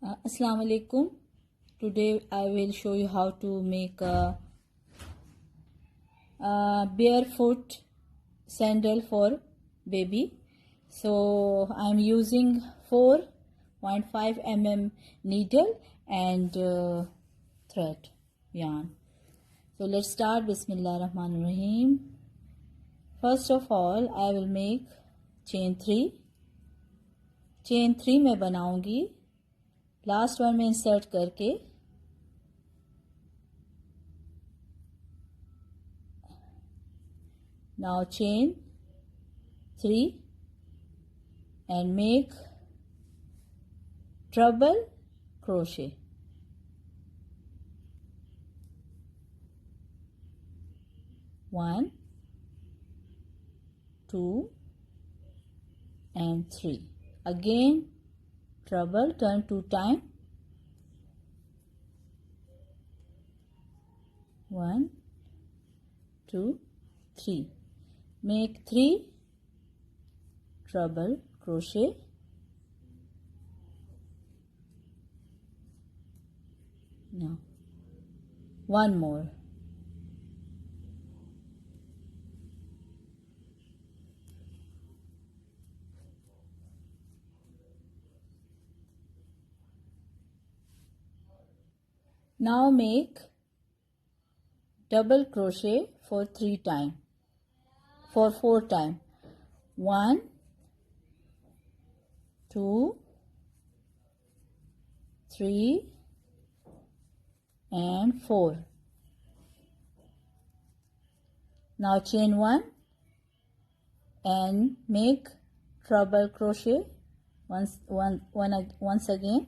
Assalamu alaikum. Today I will show you how to make a barefoot sandal for baby. So I am using 4.5 mm needle and thread yarn. So let's start. Bismillah Rahman Rahim. First of all I will make chain 3. Chain 3 मैं बनाऊंगी last one में insert करके now chain 3 and make treble crochet. One, 2 and 3. Again treble, turn 2 times. 1, 2, 3. Make 3 treble crochet. Now one more. Now make double crochet for 4 times. 1, 2, 3 and 4. Now chain 1 and make treble crochet once again.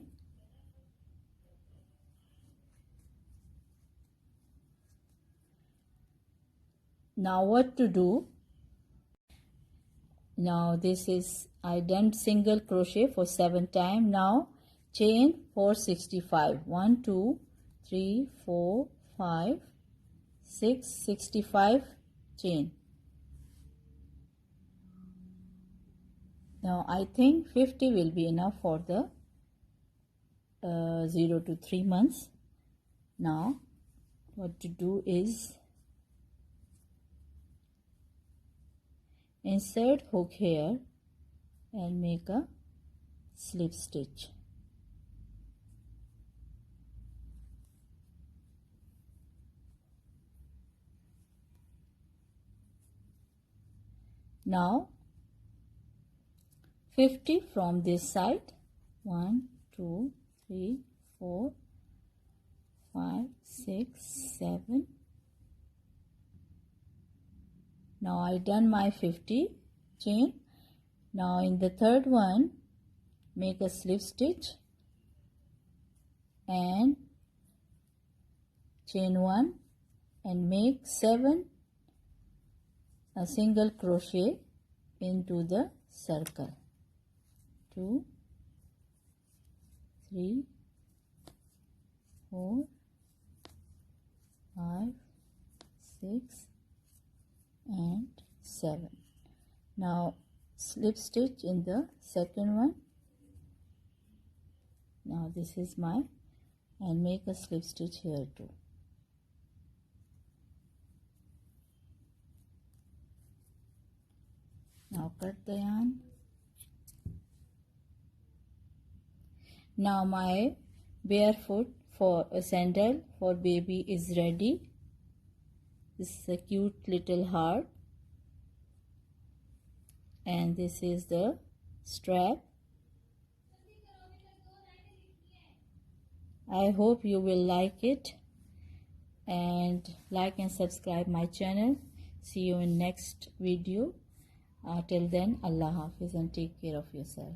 Now what to do? Now this is I done single crochet for 7 times. Now chain 465. 1, 2, 3, 4, 5, 6, 65 chain. Now I think 50 will be enough for the 0 to 3 months. Now what to do is insert hook here and make a slip stitch. Now 50 from this side. 1, 2, 3, 4, 5, 6, 7. Now I done my 50 chain. Now in the third one make a slip stitch and chain 1 and make 7 a single crochet into the circle. 2, 3, 4, 5, 6 and 7. Now slip stitch in the second one. Now this is my and make a slip stitch here too. Now cut the yarn. Now my barefoot for a sandal for baby is ready. This is a cute little heart and this is the strap. I hope you will like it and like and subscribe my channel. See you in next video. Till then, Allah Hafiz and take care of yourself.